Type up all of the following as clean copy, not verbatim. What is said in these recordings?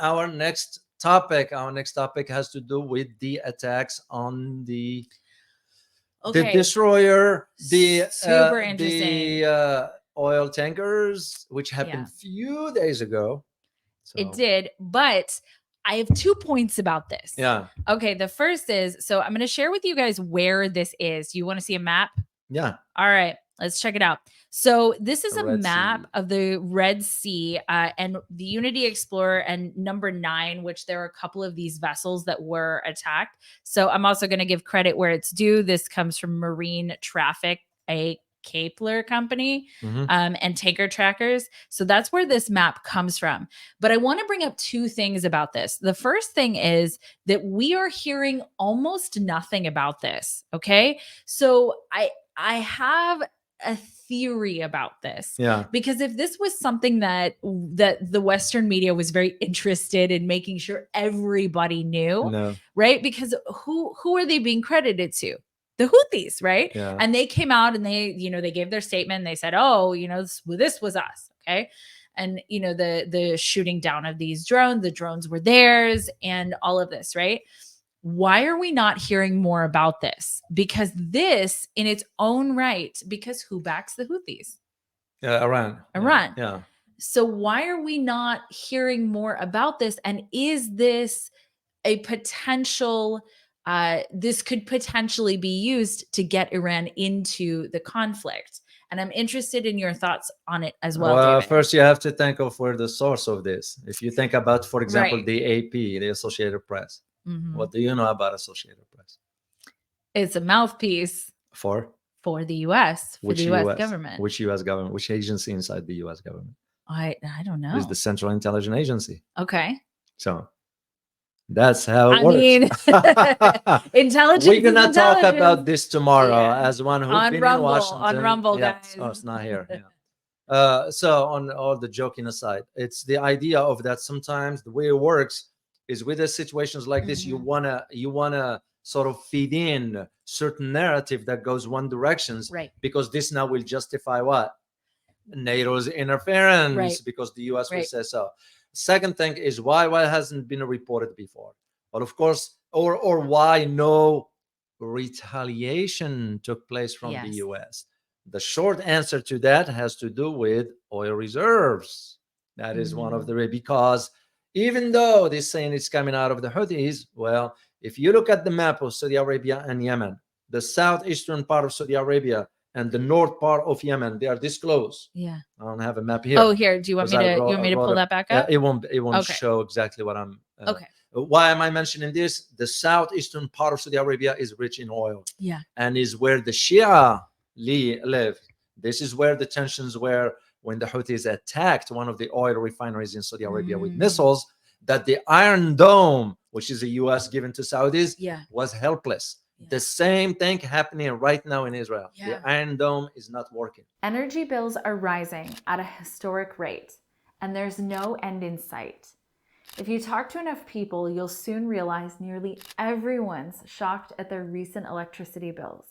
our next topic has to do with the attacks on the destroyer, super interesting. the oil tankers, which happened a few days ago. So. It did, but I have 2 points about this. Yeah. Okay, the first is, so I'm going to share with you guys where this is. You want to see a map? Yeah. All right, let's check it out. So this is a map of the Red Sea and the Unity Explorer and number 9, which there are a couple of these vessels that were attacked. So I'm also going to give credit where it's due. This comes from Marine Traffic, a Kepler company, and tanker trackers. So that's where this map comes from. But I want to bring up 2 things about this. The first thing is that we are hearing almost nothing about this. Okay. So I have a theory about this. Yeah. Because if this was something that the Western media was very interested in making sure everybody knew, right? Because who are they being credited to? The Houthis, right? Yeah. And they came out and they gave their statement. And they said, oh, this was us. Okay. And, the shooting down of these drones, the drones were theirs and all of this, right? Why are we not hearing more about this? Because this in its own right, because who backs the Houthis? Iran. Yeah. So why are we not hearing more about this? And is this a potential, this could potentially be used to get Iran into the conflict? And I'm interested in your thoughts on it as well, David. First you have to think of where the source of this. If you think about, for example, the AP, the Associated Press. What do you know about Associated Press? It's a mouthpiece for the U.S. for the U.S. government. Which U.S. government? Which agency inside the U.S. government? I don't know. It's the Central Intelligence Agency. Okay. So that's how it works. Intelligence. We're gonna talk about this tomorrow as one who's been in Washington. On Rumble, guys. Oh, it's not here. Yeah. So on all the joking aside, it's the idea of that sometimes the way it works is with the situations like this, you wanna sort of feed in certain narrative that goes one directions, right? Because this now will justify what? NATO's interference, right? Because the US will say so. Second thing is why hasn't been reported before? Well, of course, or why no retaliation took place from the US. The short answer to that has to do with oil reserves. That is one of the, because even though they're saying it's coming out of the Houthis, well, if you look at the map of Saudi Arabia and Yemen, the southeastern part of Saudi Arabia and the north part of Yemen, they are this close. Yeah. I don't have a map here. Oh, here. Do you want me to pull that back up? It won't show exactly what I'm. Okay. Why am I mentioning this? The southeastern part of Saudi Arabia is rich in oil. Yeah. And is where the Shia live. This is where the tensions were when the Houthis attacked one of the oil refineries in Saudi Arabia with missiles, that the Iron Dome, which is the US given to Saudis, was helpless. The same thing happening right now in Israel. The Iron Dome is not working. Energy bills are rising at a historic rate, and there's no end in sight. If you talk to enough people, you'll soon realize nearly everyone's shocked at their recent electricity bills.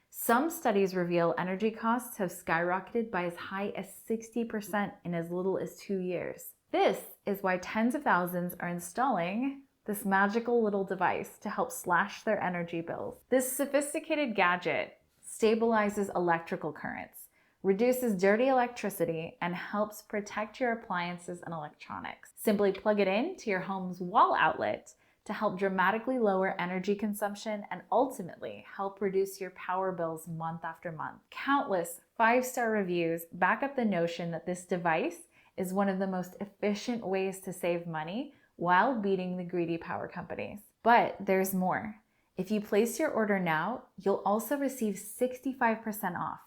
Some studies reveal energy costs have skyrocketed by as high as 60% in as little as 2 years. This is why tens of thousands are installing this magical little device to help slash their energy bills. This sophisticated gadget stabilizes electrical currents, reduces dirty electricity, and helps protect your appliances and electronics. Simply plug it in to your home's wall outlet to help dramatically lower energy consumption and ultimately help reduce your power bills month after month. Countless 5-star reviews back up the notion that this device is one of the most efficient ways to save money while beating the greedy power companies. But there's more. If you place your order now, you'll also receive 65% off,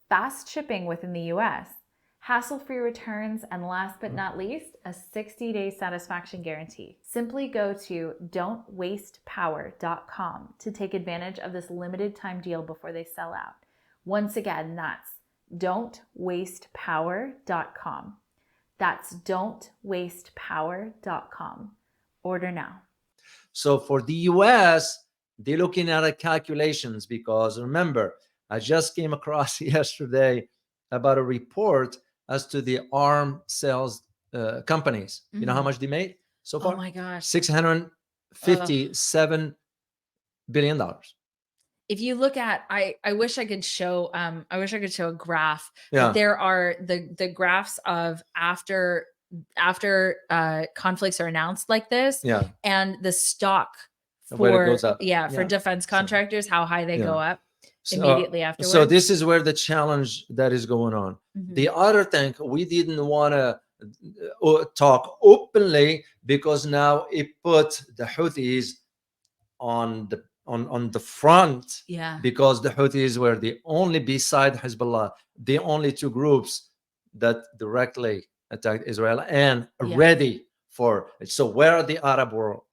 fast shipping within the US, hassle-free returns, and last but not least, a 60-day satisfaction guarantee. Simply go to don'twastepower.com to take advantage of this limited time deal before they sell out. Once again, that's don'twastepower.com. That's don'twastepower.com. Order now. So for the US, they're looking at calculations, because remember, I just came across yesterday about a report as to the arm sales companies. You know how much they made? so Oh far. my gosh. $657 billion. If you look at, I wish I could show a graph. Yeah. But there are the graphs of after conflicts are announced like this, Yeah. and the stock Where it for goes up. for Yeah. defense contractors, how high they go up So- immediately afterwards. So this is where the challenge that is going on. Mhm. The other thing, we didn't want to talk openly because now it put the Houthis on the front, Yeah. because the Houthis were the only, beside Hezbollah, the only two groups that directly attacked Israel and Yeah. ready for it. So where are the Arab world?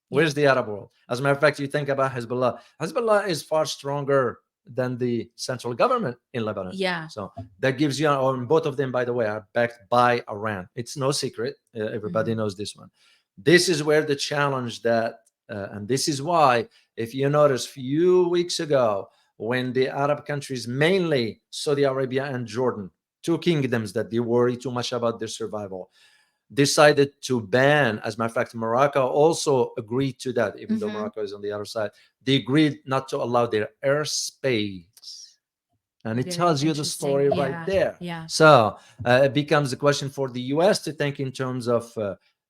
Where's the Arab world? As a matter of fact, you think about Hezbollah. Hezbollah is far stronger than the central government in Lebanon. Yeah. So that gives you, and both of them, by the way, are backed by Iran. It's no secret. Everybody knows this one. This is where the challenge that, and this is why, if you notice, few weeks ago, when the Arab countries, mainly Saudi Arabia and Jordan, two kingdoms that they worry too much about their survival, decided to ban, as a matter of fact, Morocco also agreed to that, even though Morocco is on the other side. They agreed not to allow their airspace. And it Very tells you the story interesting. right there. Yeah. So it becomes a question for the US to think in terms of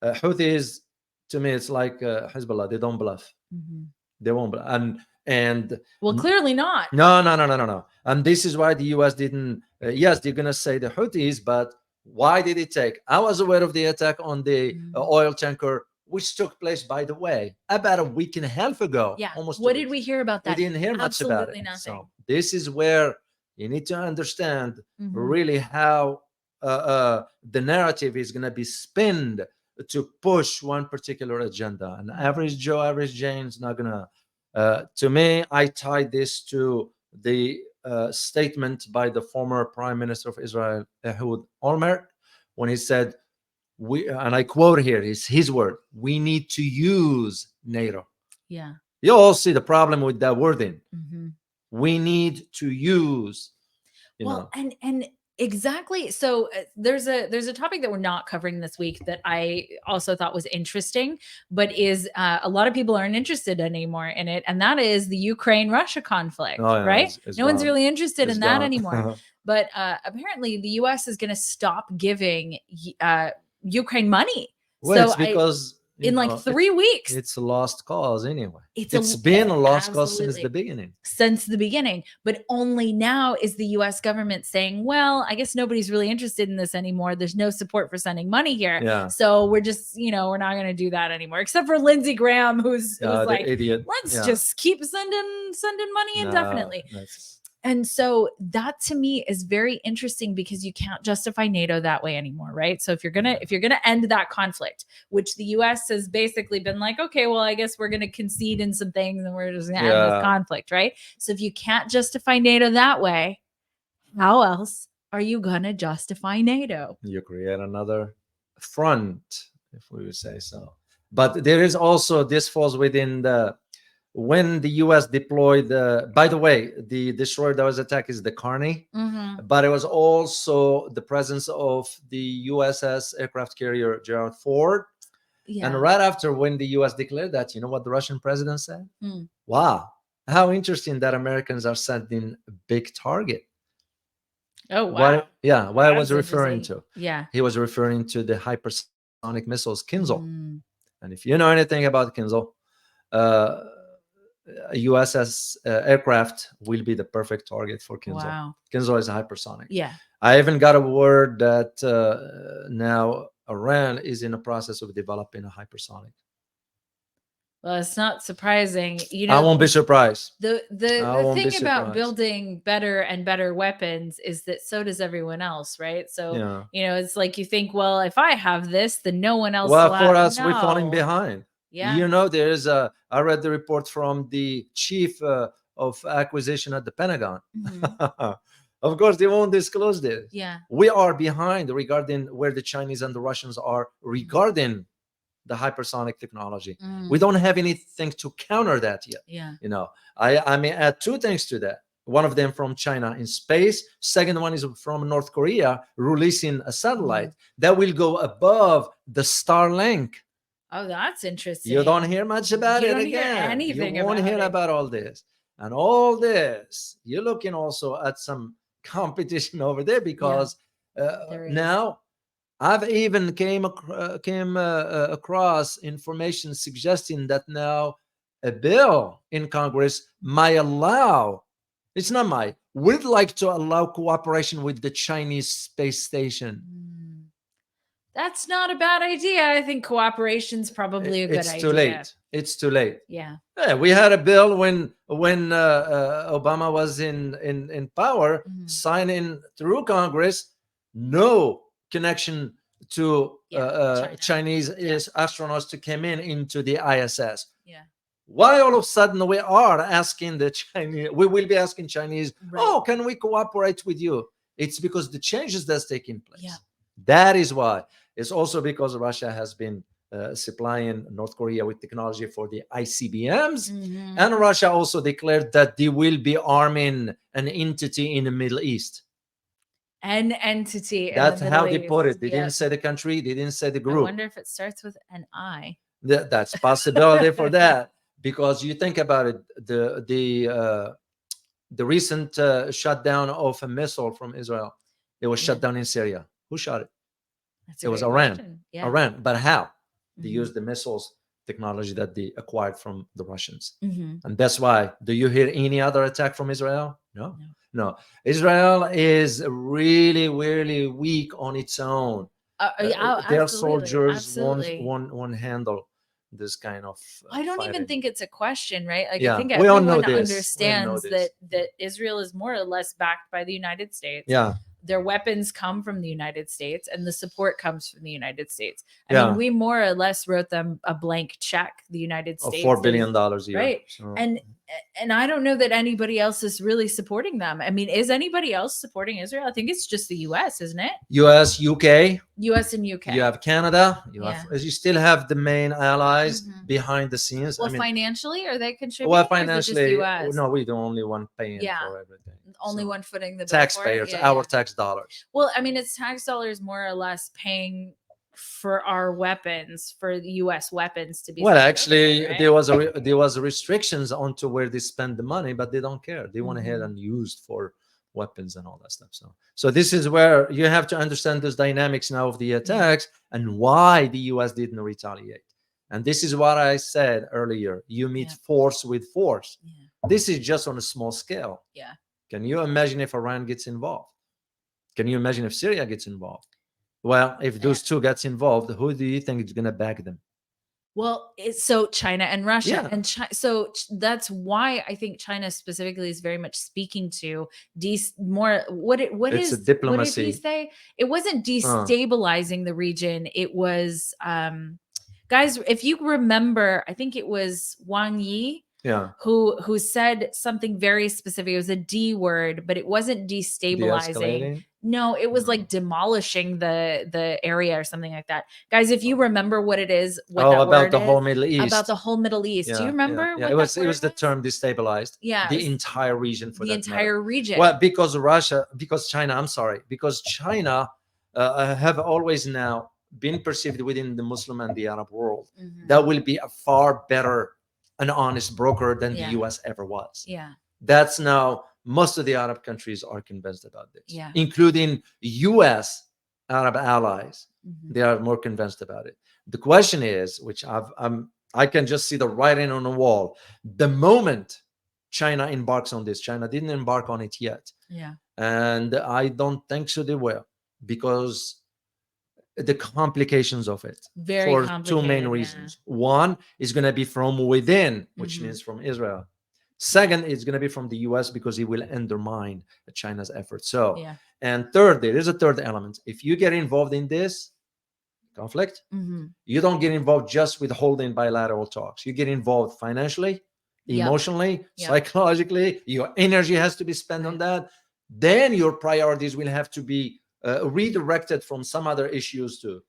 Houthis. To me, it's like Hezbollah. They don't bluff. Mhm. They won't bluff. And Well, clearly not. no. And this is why the US didn't. Yes, they're going to say the Houthis, but why did it take? I was aware of the attack on the oil tanker, which took place, by the way, about a week and a half ago. Yeah. Almost. What did we hear about that? We didn't hear much about it. Absolutely nothing. So this is where you need to understand Mhm. really how the narrative is going to be spinned to push one particular agenda. And average Joe, average Jane is not going to. To me, I tie this to the statement by the former Prime Minister of Israel, Ehud Olmert, when he said, "We," and I quote here, is his word, "We need to use NATO." Yeah. You all see the problem with that wording. Mhm. We need to use. Well, and exactly. So there's a topic that we're not covering this week that I also thought was interesting, but is a lot of people aren't interested anymore in it, and that is the Ukraine-Russia conflict. Oh, yeah, right? it's No one's gone. really interested It's in that gone. anymore. But apparently, the U.S. is going to stop giving Ukraine money. Well, so it's because in like 3 weeks, it's a lost cause anyway. It's been a lost cause since absolutely. the beginning. Since the beginning, but only now is the US government saying, well, I guess nobody's really interested in this anymore. There's no support for sending money here. Yeah. So we're just, we're not going to do that anymore. Except for Lindsey Graham, who's like, idiot. let's just keep sending money indefinitely. And so that to me is very interesting because you can't justify NATO that way anymore, right? So if you're gonna end that conflict, which the US has basically been like, okay, well, I guess we're gonna concede in some things and we're just gonna end this conflict, right? So if you can't justify NATO that way, how else are you gonna justify NATO? You create another front, if we would say so. But there is also, this falls within when the U.S. deployed, by the way, the destroyer that was attacked is the Carney, but it was also the presence of the USS aircraft carrier Gerald Ford. Yeah. And right after, when the U.S. declared that, you know what the Russian president said? Wow, how interesting that Americans are sending a big target. Oh, wow. What was he referring to? Yeah. He was referring to the hypersonic missiles, Kinzhal. And if you know anything about Kinzhal, a USS aircraft will be the perfect target for Kinzhal. Wow. Kinzhal is a hypersonic. Yeah. I even got a word that now Iran is in the process of developing a hypersonic. Well, it's not surprising. I won't be surprised. The thing about building better and better weapons is that so does everyone else, right? So, it's like you think, well, if I have this, then no one else will have. Well, for us, we're falling behind. Yeah. There's I read the report from the chief of acquisition at the Pentagon. Of course, they won't disclose this. Yeah. We are behind regarding where the Chinese and the Russians are regarding the hypersonic technology. We don't have anything to counter that yet. Yeah. I may add two things to that. One of them from China in space. Second one is from North Korea releasing a satellite that will go above the Starlink Oh, that's interesting. You don't hear much about You it don't hear again. anything You won't about hear it. about all this. And all this, you're looking also at some competition over there because There is. now I've even came across information suggesting that now a bill in Congress might allow, it's not might, would like to allow cooperation with the Chinese space station. That's not a bad idea. I think cooperation's probably a good idea. It's too late. It's too late. Yeah. Yeah, we had a bill when Obama was in power, signing through Congress, no connection to Chinese astronauts to come into the ISS. Yeah. Why all of a sudden we are asking the Chinese? We will be asking Chinese, oh, can we cooperate with you? It's because the changes that's taking place. Yeah. That is why. It's also because Russia has been supplying North Korea with technology for the ICBMs. And Russia also declared that they will be arming an entity in the Middle East. An entity. That's how they put it. They didn't say the country. They didn't say the group. I wonder if it starts with an I. That's possibility for that. Because you think about it, the recent shutdown of a missile from Israel, it was shut down in Syria. Who shot it? It was Iran. Yeah. Iran. But how? They used the missiles technology that they acquired from the Russians. And that's why. Do you hear any other attack from Israel? No. Israel is really, really weak on its own. Their soldiers won't handle this kind of I don't fighting. even think it's a question, right? Like, Yeah, I think we all everyone know this. understands that Israel is more or less backed by the United States. Yeah. Their weapons come from the United States and the support comes from the United States. I mean, we more or less wrote them a blank check, the United States. $4 billion a year. Right. So. And I don't know that anybody else is really supporting them. I mean, is anybody else supporting Israel? I think it's just the US, isn't it? US, UK. US and UK. You have Canada. You still have the main allies behind the scenes. Well, financially, are they contributing? Well, financially, US? No, we're the only one paying for everything. Only one footing the bill taxpayers, for it? our tax dollars. Well, I mean, it's tax dollars more or less paying for our weapons, for the U.S. weapons to be. Well, actually, right? there was restrictions onto where they spend the money, but they don't care. They want ahead and used for weapons and all that stuff. So this is where you have to understand those dynamics now of the attacks and why the U.S. didn't retaliate. And this is what I said earlier. You meet force with force. This is just on a small scale. Yeah. Can you imagine if Iran gets involved? Can you imagine if Syria gets involved? Well, if those two gets involved, who do you think is going to back them? Well, so China and Russia, Yeah. so that's why I think China specifically is very much speaking to more. What It's is a diplomacy. What did he say? It wasn't destabilizing the region. It was, guys. If you remember, I think it was Wang Yi. Yeah. Who said something very specific. It was a D word, but it wasn't destabilizing. De-escalating? No, it was like demolishing the area or something like that. Guys, if you remember what it is, about the whole Middle East. About the whole Middle East. Do you remember what it was the term destabilized. Yeah. The entire region for the that entire matter. region. Well, because China have always now been perceived within the Muslim and the Arab world. That will be a far better an honest broker than the US ever was. Yeah. That's now most of the Arab countries are convinced about this, including US Arab allies. They are more convinced about it. The question is, which I can just see the writing on the wall. The moment China embarks on this, China didn't embark on it yet. Yeah. And I don't think so they will, because the complications of it for two main reasons. One is going to be from within, which means from Israel. Second, it's going to be from the US, because it will undermine China's efforts. And third, there is a third element. If you get involved in this conflict, you don't get involved just with holding bilateral talks. You get involved financially, emotionally, psychologically. Your energy has to be spent on that. Then your priorities will have to be redirected from some other issues to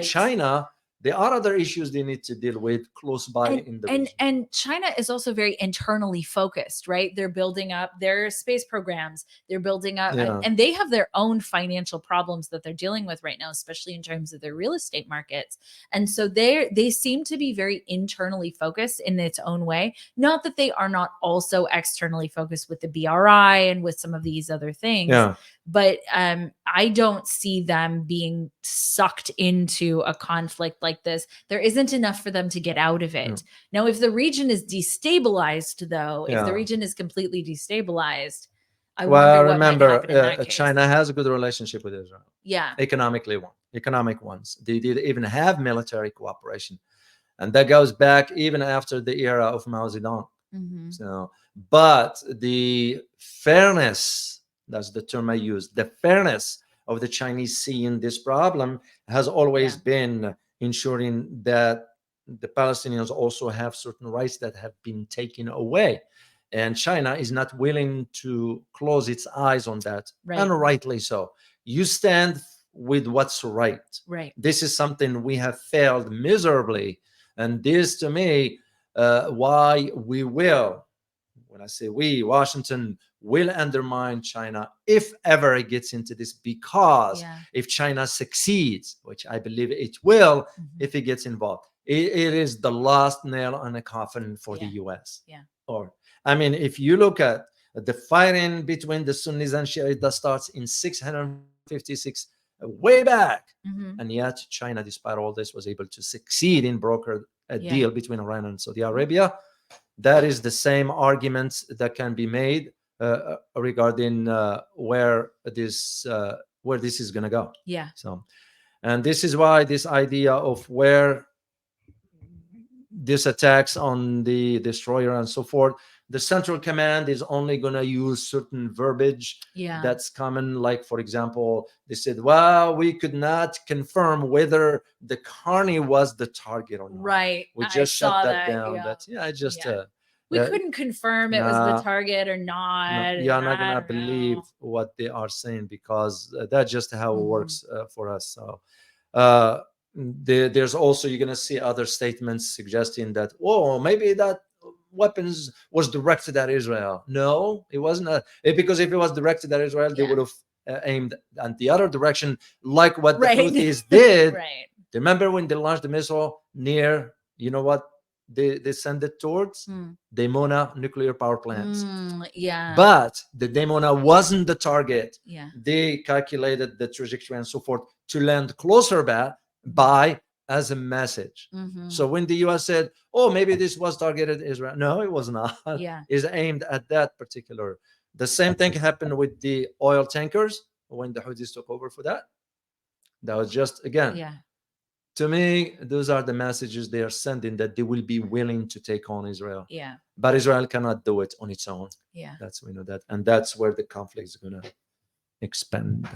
China, There are other issues they need to deal with close by in the region. And China is also very internally focused, right? They're building up their space programs. They're building up, and they have their own financial problems that they're dealing with right now, especially in terms of their real estate markets. And so they seem to be very internally focused in its own way. Not that they are not also externally focused with the BRI and with some of these other things. But I don't see them being sucked into a conflict like this. There isn't enough for them to get out of it. Now, if the region is destabilized, though, if the region is completely destabilized, I wonder what might happen in that case. China has a good relationship with Israel. Yeah. Economic ones. They did even have military cooperation. And that goes back even after the era of Mao Zedong. So, but the fairness, that's the term I use, the fairness of the Chinese seeing this problem has always been ensuring that the Palestinians also have certain rights that have been taken away. And China is not willing to close its eyes on that, and rightly so. You stand with what's right. This is something we have failed miserably. And this, to me, why we will, when I say we, Washington will undermine China if ever it gets into this, because if China succeeds, which I believe it will, if it gets involved, it is the last nail on the coffin for the US. Or, I mean, if you look at the fighting between the Sunnis and Shiites that starts in 656, way back, and yet China, despite all this, was able to succeed in broker a deal between Iran and Saudi Arabia. That is the same arguments that can be made regarding where this is going to go. So, and this is why this idea of where this attacks on the destroyer and so forth, the central command is only going to use certain verbiage that's common. Like, for example, they said, well, we could not confirm whether the Carney was the target or not. We just shut that down. We couldn't confirm it was the target or not. You're not going to believe what they are saying, because that's just how it works for us. So there's also, you're going to see other statements suggesting that, oh, maybe that weapons was directed at Israel. No, it wasn't. Because if it was directed at Israel, they would have aimed at the other direction, like what the Houthis did. Remember when they launched the missile near, you know what they sent it towards? Dimona nuclear power plants. But the Dimona wasn't the target. They calculated the trajectory and so forth to land closer by as a message. So when the US said, oh, maybe this was targeted at Israel, no, it was not. It's aimed at that particular. The same thing happened with the oil tankers when the Houthis took over for that. That was just, again, to me, those are the messages they are sending, that they will be willing to take on Israel. But Israel cannot do it on its own. We know that. And that's where the conflict is going to expand.